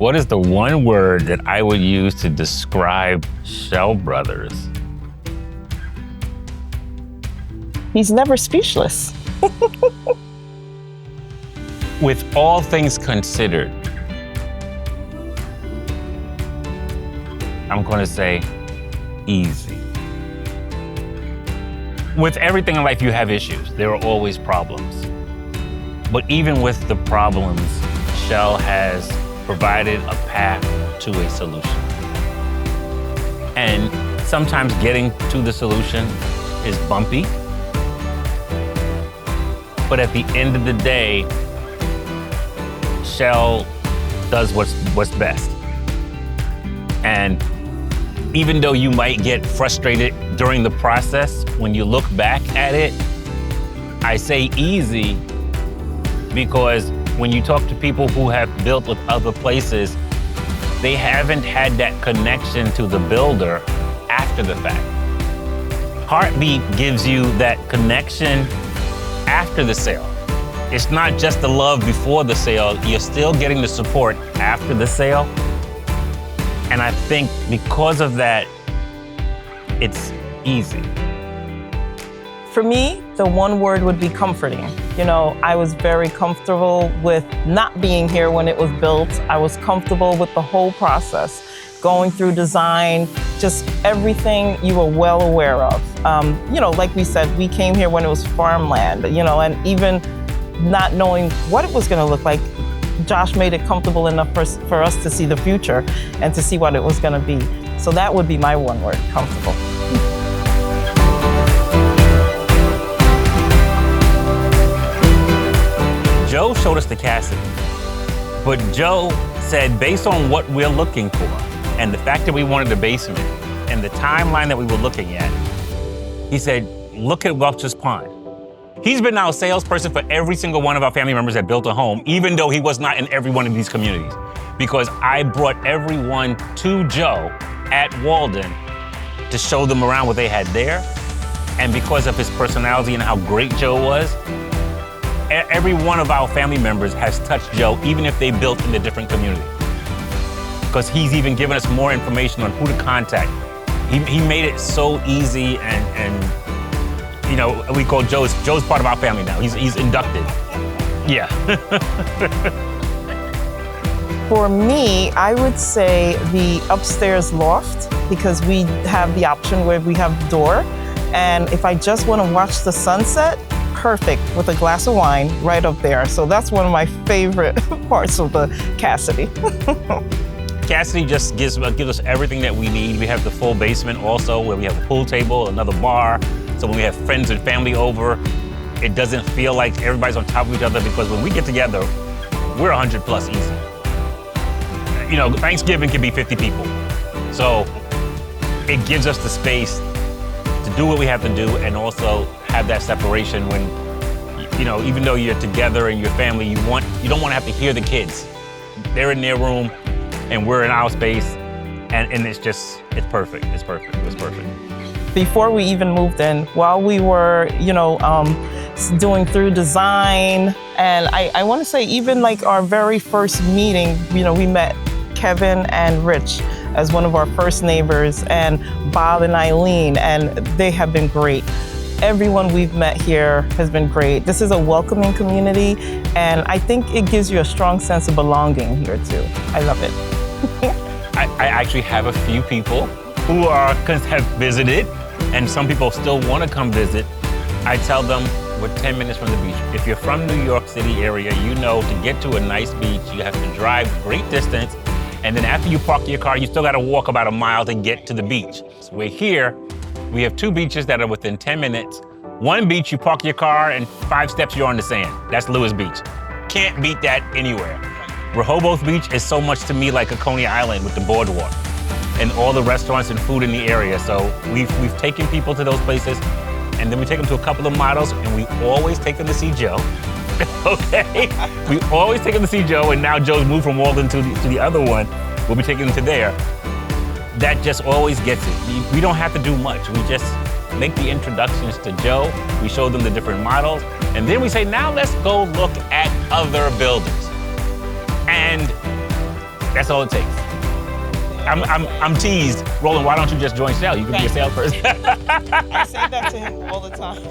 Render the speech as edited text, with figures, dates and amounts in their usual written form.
What is the one word that I would use to describe Shell Brothers? He's never speechless. With all things considered, I'm going to say easy. With everything in life, you have issues. There are always problems. But even with the problems, Shell has provided a path to a solution. And sometimes getting to the solution is bumpy. But at the end of the day, Shell does what's best. And even though you might get frustrated during the process, when you look back at it, I say easy because when you talk to people who have built with other places, they haven't had that connection to the builder after the fact. Heartbeat gives you that connection after the sale. It's not just the love before the sale, you're still getting the support after the sale. And I think because of that, it's easy. For me, the one word would be comforting. You know, I was very comfortable with not being here when it was built. I was comfortable with the whole process, going through design, just everything you were well aware of. You know, like we said, we came here when it was farmland, you know, and even not knowing what it was gonna look like, Josh made it comfortable enough for us to see the future and to see what it was gonna be. So that would be my one word, comfortable. Joe showed us the Cassidy, but Joe said based on what we're looking for and the fact that we wanted the basement and the timeline that we were looking at, he said, look at Welch's Pond. He's been our salesperson for every single one of our family members that built a home, even though he was not in every one of these communities, because I brought everyone to Joe at Walden to show them around what they had there. And because of his personality and how great Joe was, every one of our family members has touched Joe, even if they built in a different community. Because he's even given us more information on who to contact. He made it so easy and you know, we call Joe's part of our family now. He's inducted. Yeah. For me, I would say the upstairs loft, because we have the option where we have the door. And if I just want to watch the sunset, perfect with a glass of wine right up there. So that's one of my favorite parts of the Cassidy. Cassidy just gives us everything that we need. We have the full basement also, where we have a pool table, another bar. So when we have friends and family over, it doesn't feel like everybody's on top of each other, because when we get together, we're 100 plus easy. You know, Thanksgiving can be 50 people. So it gives us the space to do what we have to do and also have that separation when, you know, even though you're together and your family, you don't want to have to hear the kids. They're in their room and we're in our space, and it's perfect. It's perfect. It was perfect. Before we even moved in, while we were, you know, doing through design, and I want to say even like our very first meeting, you know, we met Kevin and Rich as one of our first neighbors, and Bob and Eileen, and they have been great. Everyone we've met here has been great. This is a welcoming community, and I think it gives you a strong sense of belonging here too. I love it. I actually have a few people who have visited, and some people still want to come visit. I tell them we're 10 minutes from the beach. If you're from New York City area, you know to get to a nice beach, you have to drive a great distance, and then after you park your car, you still got to walk about a mile to get to the beach. So we're here. We have two beaches that are within 10 minutes. One beach, you park your car and 5 steps, you're on the sand. That's Lewis Beach. Can't beat that anywhere. Rehoboth Beach is so much to me like a Coney Island with the boardwalk and all the restaurants and food in the area. So we've taken people to those places, and then we take them to a couple of models, and we always take them to see Joe. Okay? We always take them to see Joe, and now Joe's moved from Walden to the other one. We'll be taking them to there. That just always gets it. We don't have to do much. We just make the introductions to Joe. We show them the different models. And then we say, now let's go look at other buildings. And That's all it takes. I'm teased. Roland, why don't you just join sales? You can be a salesperson. I say that to him all the time.